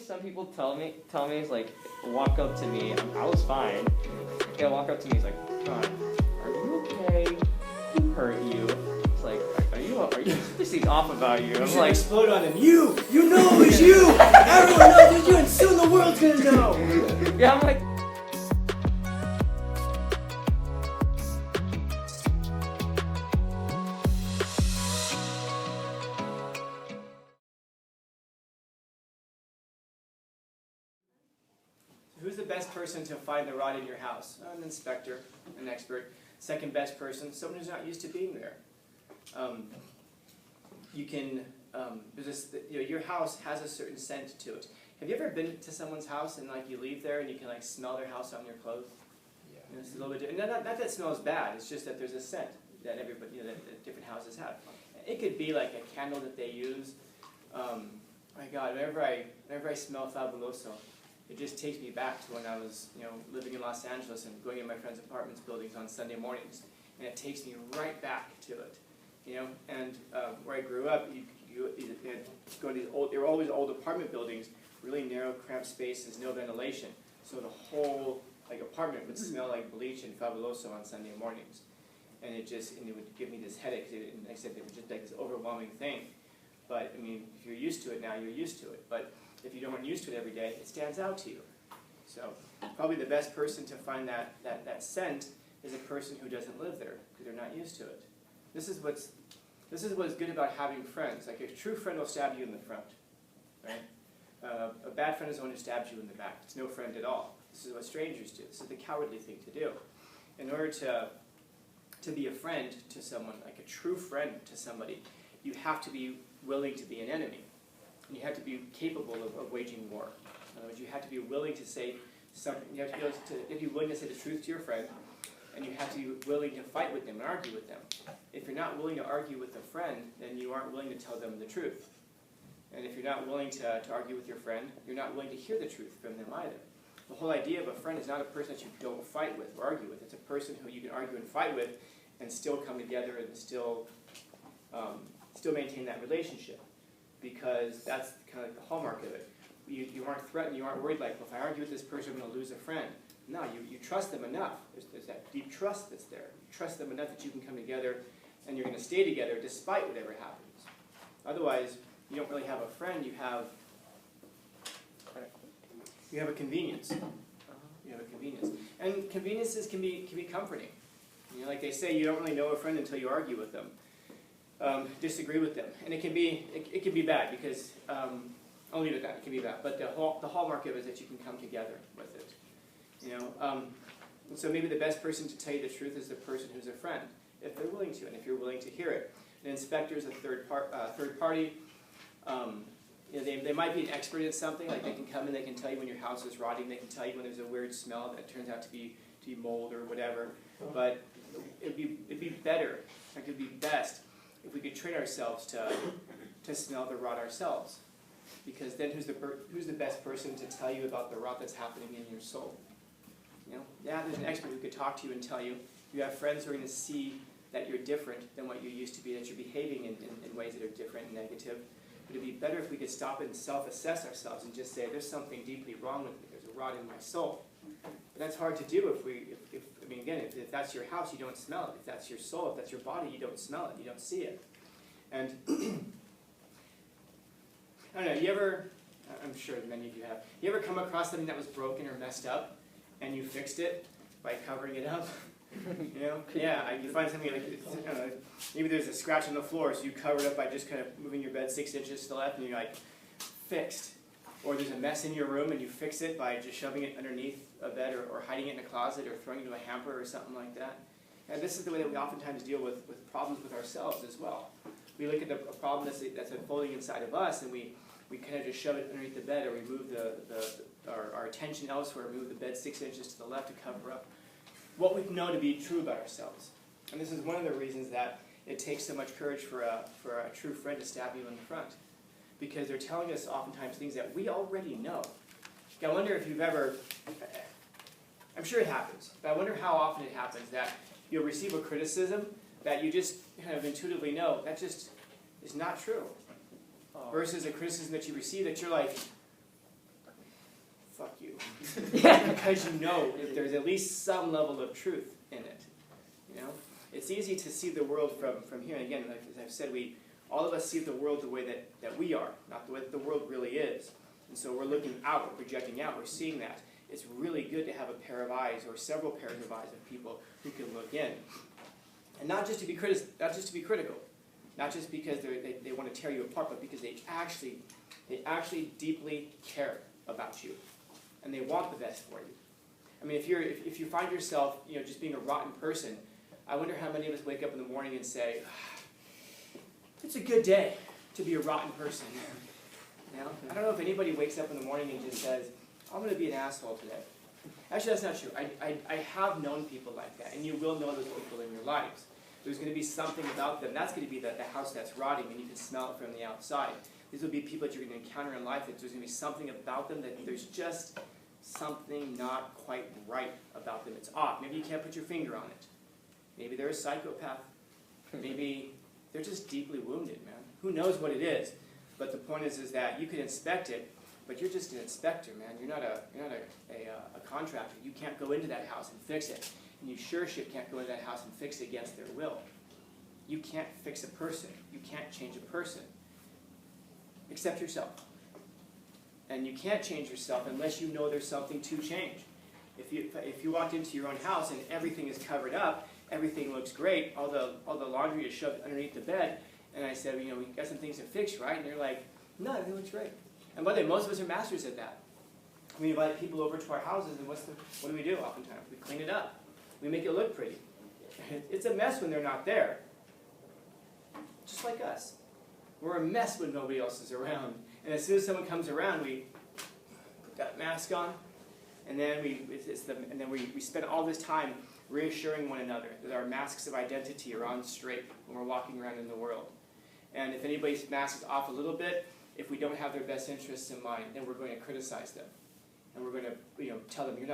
some people tell me, it's like, walk up to me, I was fine. They'll walk up to me, he's like, God, are you okay? Who hurt you? It's like, are you, this thing's off about you. I'm like, explode on him. You know it was you! Everyone knows it was you, and soon the world's gonna know! Yeah, I'm like, Who's the best person to find the rot in your house? An inspector, an expert. Second best person, someone who's not used to being there. Your house has a certain scent to it. Have you ever been to someone's house and like you leave there and you can like smell their house on your clothes? Yeah. You know, it's a little bit different. Not that it smells bad. It's just that there's a scent that everybody, that different houses have. It could be like a candle that they use. My God, whenever I smell Fabuloso, it just takes me back to when I was, living in Los Angeles and going in my friends' apartments buildings on Sunday mornings, and it takes me right back to it, And where I grew up, you go to these old. There were always old apartment buildings, really narrow, cramped spaces, no ventilation, so the whole apartment would smell like bleach and Fabuloso on Sunday mornings, and it would give me this headache. And like I said, it was just like this overwhelming thing. But I mean, if you're used to it now, you're used to it. But if you don't used to it every day, it stands out to you. So probably the best person to find that scent is a person who doesn't live there because they're not used to it. This is what's good about having friends. Like a true friend will stab you in the front, right? A bad friend is the one who stabs you in the back. It's no friend at all. This is what strangers do. This is the cowardly thing to do. In order to be a friend to someone, like a true friend to somebody, you have to be willing to be an enemy. And you have to be capable of waging war. In other words, you have to be willing to say something. You have to be willing to say the truth to your friend, and you have to be willing to fight with them and argue with them. If you're not willing to argue with a friend, then you aren't willing to tell them the truth. And if you're not willing to argue with your friend, you're not willing to hear the truth from them either. The whole idea of a friend is not a person that you don't fight with or argue with. It's a person who you can argue and fight with and still come together and still maintain that relationship. Because that's kind of like the hallmark of it. You aren't threatened, you aren't worried like, well, if I argue with this person, I'm going to lose a friend. No, you trust them enough. There's that deep trust that's there. You trust them enough that you can come together and you're going to stay together despite whatever happens. Otherwise, you don't really have a friend, you have a convenience. You have a convenience. And conveniences can be comforting. Like they say, you don't really know a friend until you argue with them. Disagree with them, and it can be bad because I'll leave it at that. It can be bad, but the hallmark of it is that you can come together with it. And so maybe the best person to tell you the truth is the person who's a friend, if they're willing to, and if you're willing to hear it. An inspector is a third party. They might be an expert in something. Like they can come and they can tell you when your house is rotting. They can tell you when there's a weird smell that turns out to be mold or whatever. But it'd be better. It could be best if we could train ourselves to smell the rot ourselves, because then who's the best person to tell you about the rot that's happening in your soul? There's an expert who could talk to you and tell you. You have friends who are going to see that you're different than what you used to be, that you're behaving in ways that are different and negative. But it'd be better if we could stop and self-assess ourselves and just say, there's something deeply wrong with me. There's a rot in my soul. But that's hard to do if that's your house, you don't smell it. If that's your soul, if that's your body, you don't smell it. You don't see it. And I don't know, I'm sure many of you have, you ever come across something that was broken or messed up and you fixed it by covering it up? Yeah, you find something like, maybe there's a scratch on the floor, so you cover it up by just kind of moving your bed 6 inches to the left and you're like, fixed. Or there's a mess in your room and you fix it by just shoving it underneath a bed or hiding it in a closet or throwing it into a hamper or something like that. And this is the way that we oftentimes deal with problems with ourselves as well. We look at a problem that's unfolding inside of us and we kind of just shove it underneath the bed or we move our attention elsewhere, move the bed 6 inches to the left to cover up what we know to be true about ourselves. And this is one of the reasons that it takes so much courage for a true friend to stab you in the front. Because they're telling us oftentimes things that we already know. I wonder if you've ever, I'm sure it happens, but I wonder how often it happens that you'll receive a criticism that you just kind of intuitively know that just is not true. Versus a criticism that you receive that you're like, Yeah. Because you know if there's at least some level of truth in it. You know, it's easy to see the world from here. And again, like as I've said, all of us see the world the way that we are, not the way that the world really is. And so we're looking out, we're projecting out, we're seeing that. It's really good to have a pair of eyes or several pairs of eyes of people who can look in. And not just to be critical, not just because they want to tear you apart, but because they actually deeply care about you, and they want the best for you. I mean, if you find yourself, just being a rotten person, I wonder how many of us wake up in the morning and say, "It's a good day to be a rotten person." I don't know if anybody wakes up in the morning and just says, "I'm going to be an asshole today." Actually, that's not true. I have known people like that, and you will know those people in your lives. There's going to be something about them. That's going to be the house that's rotting, and you can smell it from the outside. These will be people that you're going to encounter in life that there's going to be something about them that there's just something not quite right about them. It's off. Maybe you can't put your finger on it. Maybe they're a psychopath. Maybe they're just deeply wounded, man. Who knows what it is? But the point is that you can inspect it, but you're just an inspector, man. You're not a contractor. You can't go into that house and fix it. And you sure shit can't go into that house and fix it against their will. You can't fix a person. You can't change a person. Except yourself. And you can't change yourself unless you know there's something to change. If you walked into your own house and everything is covered up, everything looks great, all the laundry is shoved underneath the bed, and I said, we got some things to fix, right? And you're like, no, everything looks great. And by the way, most of us are masters at that. We invite people over to our houses, and what do we do oftentimes? We clean it up. We make it look pretty. It's a mess when they're not there. Just like us. We're a mess when nobody else is around. And as soon as someone comes around, we put that mask on, and then we spend all this time reassuring one another that our masks of identity are on straight when we're walking around in the world. And if anybody's mask is off a little bit, if we don't have their best interests in mind, then we're going to criticize them. And we're going to tell them, you're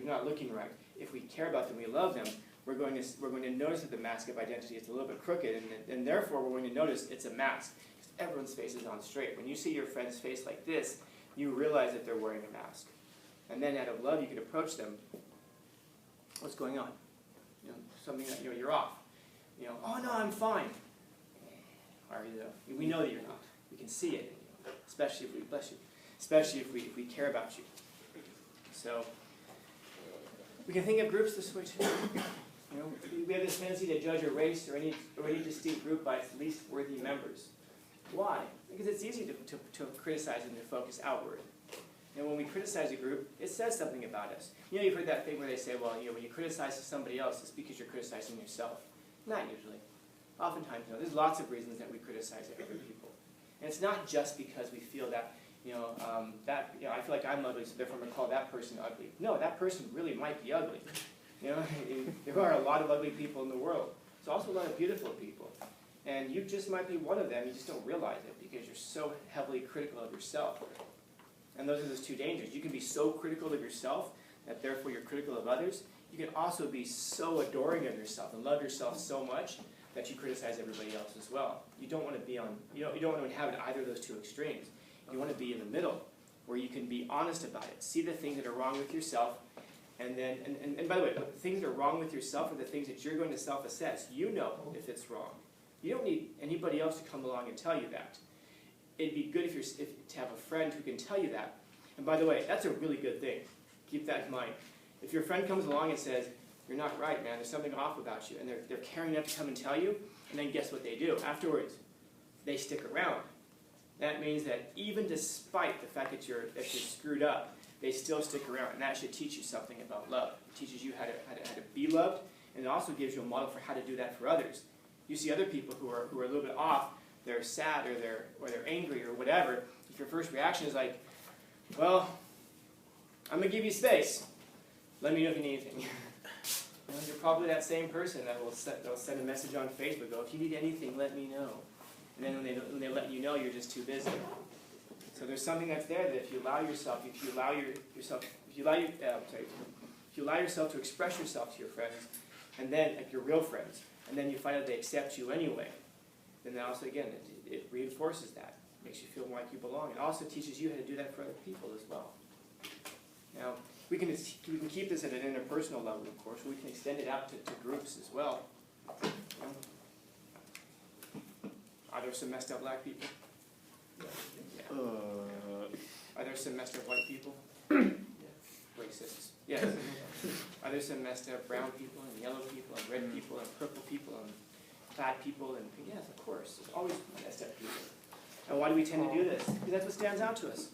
not looking right. If we care about them, we love them, we're going to notice that the mask of identity is a little bit crooked, and therefore we're going to notice it's a mask. Because everyone's face is on straight. When you see your friend's face like this, you realize that they're wearing a mask. And then out of love, you can approach them. What's going on? Something that you're off. Oh no, I'm fine. Are you though? We know that you're not. We can see it. Especially if we bless you. Especially if we care about you. So we can think of groups this way too. We have this tendency to judge a race or any distinct group by its least worthy members. Why? Because it's easy to criticize and to focus outward. And when we criticize a group, it says something about us. You've heard that thing where they say, well, when you criticize somebody else, it's because you're criticizing yourself. Not usually. Oftentimes, there's lots of reasons that we criticize other people. And it's not just because we feel that, I feel like I'm ugly, so therefore I'm going to call that person ugly. No, that person really might be ugly. There are a lot of ugly people in the world. There's also a lot of beautiful people. And you just might be one of them. You just don't realize it because you're so heavily critical of yourself. And those are those two dangers. You can be so critical of yourself that therefore you're critical of others. You can also be so adoring of yourself and love yourself so much that you criticize everybody else as well. You don't want to be you don't want to inhabit either of those two extremes. You want to be in the middle, where you can be honest about it. See the things that are wrong with yourself, and by the way, the things that are wrong with yourself are the things that you're going to self-assess. You know if it's wrong. You don't need anybody else to come along and tell you that. It'd be good to have a friend who can tell you that. And by the way, that's a really good thing. Keep that in mind. If your friend comes along and says, you're not right, man, there's something off about you, and they're caring enough to come and tell you, and then guess what they do? Afterwards, they stick around. That means that even despite the fact that you're screwed up, they still stick around, and that should teach you something about love. It teaches you how to be loved, and it also gives you a model for how to do that for others. You see other people who are a little bit off, they're sad or they're angry or whatever. If your first reaction is like, well, I'm going to give you space. Let me know if you need anything. You're probably that same person that will send a message on Facebook, go, if you need anything, let me know. And then when they let you know, you're just too busy. So there's something that's there that if you allow yourself to express yourself to your friends, and then like your real friends, and then you find out they accept you anyway, then also again it reinforces that, makes you feel more like you belong. It also teaches you how to do that for other people as well. Now, we can keep this at an interpersonal level, of course. We can extend it out to groups as well. You know? Are there some messed up black people? Yeah. Are there some messed up white people? Racists. Yes. Are there some messed up brown people and yellow people and red people and purple people and plaid people? And yes, of course. There's always messed up people. And why do we tend to do this? Because that's what stands out to us.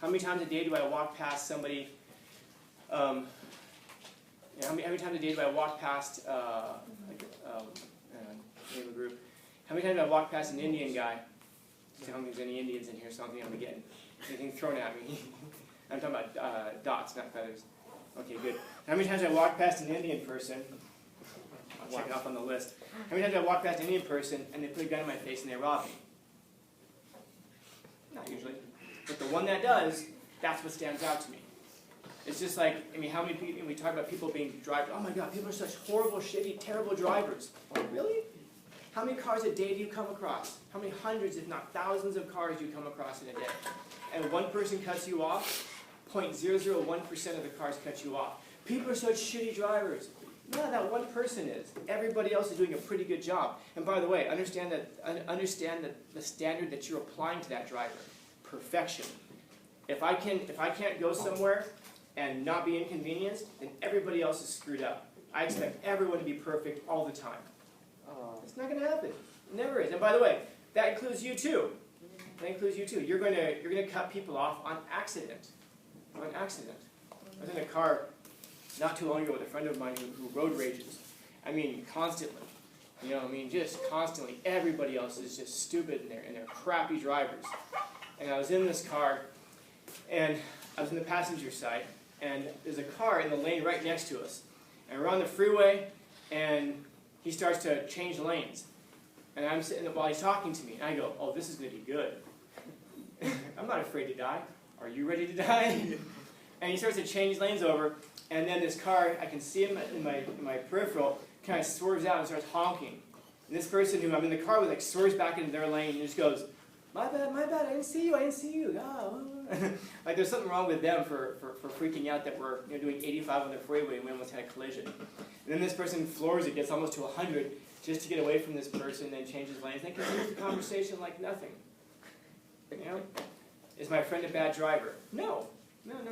How many times a day do I walk past somebody? How many times a day do I walk past name a group? How many times do I walk past an Indian guy? I don't think there's any Indians in here, so I don't think I'm gonna get anything thrown at me. I'm talking about dots, not feathers. Okay, good. How many times do I walk past an Indian person? I'll check it off on the list. How many times do I walk past an Indian person and they put a gun in my face and they rob me? Not usually. But the one that does, that's what stands out to me. It's just like, I mean, how many people, we talk about people being drivers. Oh my God, people are such horrible, shitty, terrible drivers. Really? How many cars a day do you come across? How many hundreds, if not thousands of cars do you come across in a day? And one person cuts you off, 0.001% of the cars cut you off. People are such shitty drivers. No, that one person is. Everybody else is doing a pretty good job. And by the way, understand that the standard that you're applying to that driver, perfection. If I can't go somewhere and not be inconvenienced, then everybody else is screwed up. I expect everyone to be perfect all the time. It's not going to happen. It never is. And by the way, that includes you too. That includes you too. You're going to cut people off on accident. On accident. I was in a car not too long ago with a friend of mine who road rages. I mean, constantly. You know, I mean, just constantly. Everybody else is just stupid and they're crappy drivers. And I was in this car, and I was in the passenger side, and there's a car in the lane right next to us. And we're on the freeway, and he starts to change lanes. And I'm sitting there while he's talking to me, and I go, oh, this is going to be good. I'm not afraid to die. Are you ready to die? And he starts to change lanes over, and then this car, I can see him in my peripheral, kind of swerves out and starts honking. And this person who I'm in the car with, like, swerves back into their lane and just goes, my bad, I didn't see you. Oh. Like there's something wrong with them for freaking out that we're doing 85 on the freeway and we almost had a collision. And then this person floors it, gets almost to 100 just to get away from this person, then changes lanes, then continues the conversation like nothing. You know? Is my friend a bad driver? No. I've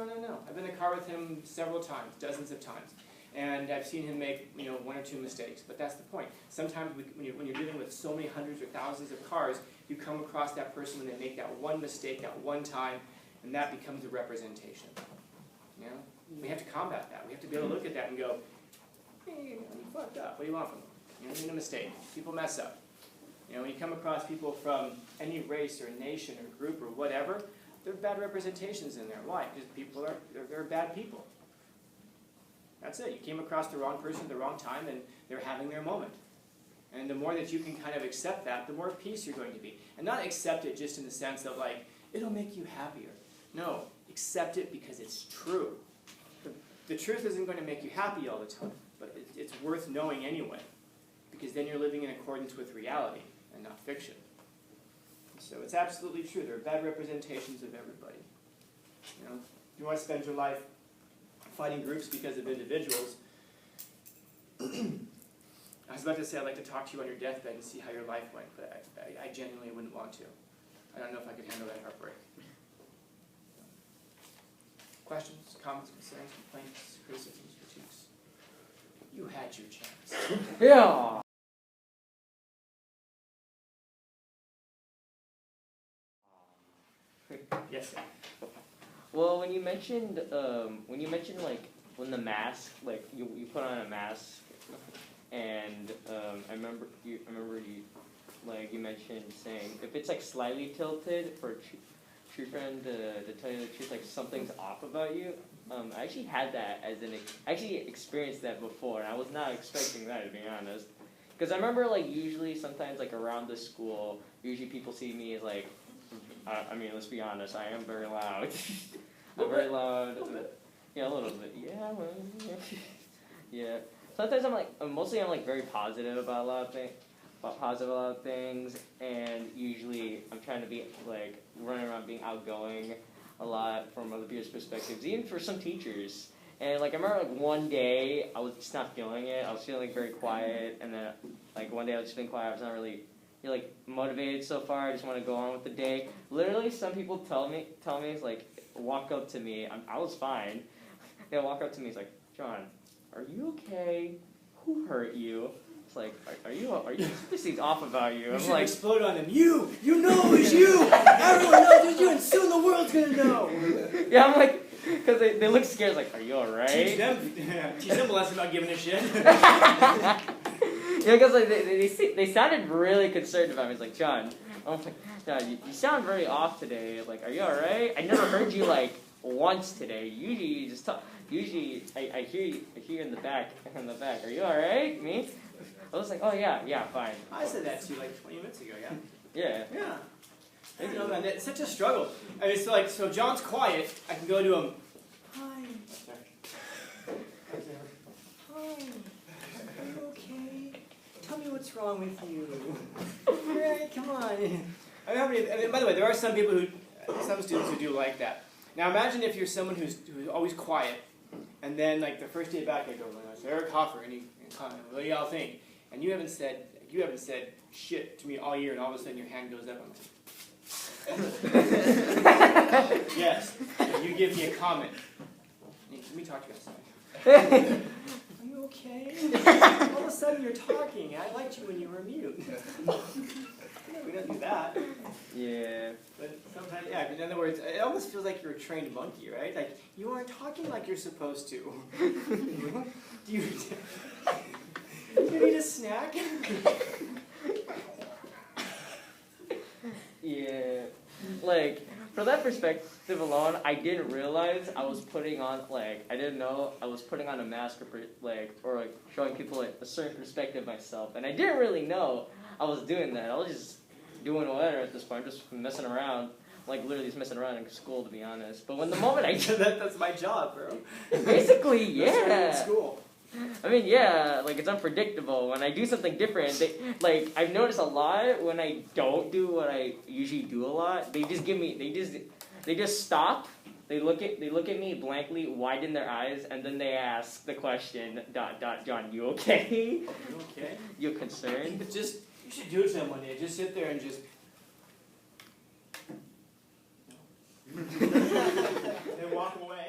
been in the car with him several times, dozens of times. And I've seen him make one or two mistakes, but that's the point. Sometimes when you're dealing with so many hundreds or thousands of cars, you come across that person when they make that one mistake that one time, and that becomes a representation. You know? We have to combat that. We have to be able to look at that and go, hey, you fucked up. What do you want from them? You made a mistake. People mess up. When you come across people from any race or nation or group or whatever, there are bad representations in there. Why? Because people they're bad people. That's it. You came across the wrong person at the wrong time, and they're having their moment. And the more that you can kind of accept that, the more at peace you're going to be. And not accept it just in the sense of like, it'll make you happier. No, accept it because it's true. The truth isn't going to make you happy all the time, but it's worth knowing anyway. Because then you're living in accordance with reality and not fiction. So it's absolutely true. There are bad representations of everybody. If you want to spend your life fighting groups because of individuals, I was about to say I'd like to talk to you on your deathbed and see how your life went, but I genuinely wouldn't want to. I don't know if I could handle that heartbreak. Questions, comments, concerns, complaints, criticisms, critiques? You had your chance. Yeah. Yes, sir. Well, when you mentioned like when the mask, like you put on a mask, and I remember you mentioned saying if it's like slightly tilted for a true friend to tell you the truth, like something's off about you. I actually had that I actually experienced that before, and I was not expecting that, to be honest. Because I remember like usually sometimes like around the school, usually people see me as like. I mean, let's be honest, I am very loud. I'm very loud. Yeah, a little bit. Yeah, well, yeah. Sometimes mostly I'm like very positive about a lot of things, and usually I'm trying to be like running around being outgoing a lot from other people's perspectives, even for some teachers. And like I remember like one day I was just not feeling it. I was feeling like very quiet, and then like one day I was just feeling quiet. I was not really like motivated so far. I just want to go on with the day. Literally, some people tell me it's like walk up to me. I was fine. They'll walk up to me. It's like, John, are you okay? Who hurt you? It's like, are you? This thing's off about you. You I'm should like, explode on them. You know it's you. Everyone knows it's you, and soon the world's gonna know. yeah, I'm like, because they look scared. Like, are you alright? Teach them a lesson about giving a shit. Yeah, because like they sounded really concerned about me. It's like, John, I'm like, John, you sound very off today. Like, are you alright? I never heard you like once today. Usually you just talk. Usually I hear you in the back. Are you alright? Me? I was like, oh yeah, fine. I said that to you like 20 minutes ago. Yeah. Yeah. Yeah. You know, man, it's such a struggle. I mean, so John's quiet. I can go to him. Hi. Hi. Are you okay? Tell me what's wrong with you. Right, come on. I mean, by the way, there are some students who do like that. Now imagine if you're someone who's always quiet, and then like the first day back, I go, it's Eric Hoffer, and what do y'all think? And you haven't said shit to me all year, and all of a sudden your hand goes up. I'm like, yes. And you give me a comment. Let me talk to you outside. Are you okay? All of a sudden you're talking. I liked you when you were mute. We don't do that. Yeah. But sometimes, yeah, in other words, it almost feels like you're a trained monkey, right? Like, you aren't talking like you're supposed to. Do you need a snack? Yeah. Like, from that perspective alone, I didn't realize I was putting on, like, I didn't know I was putting on a mask or showing people like a certain perspective of myself. And I didn't really know I was doing that. I was just doing whatever at this point, just messing around. Like, literally just messing around in school, to be honest. But when the moment I that's my job, bro. Basically, yeah. In school. I mean, yeah, like, it's unpredictable. When I do something different, I've noticed a lot when I don't do what I usually do a lot, they just stop, they look at me blankly, widen their eyes, and then they ask the question, ... John, you okay? You okay? You concerned? You should do it to them one day. Just sit there and just... and walk away.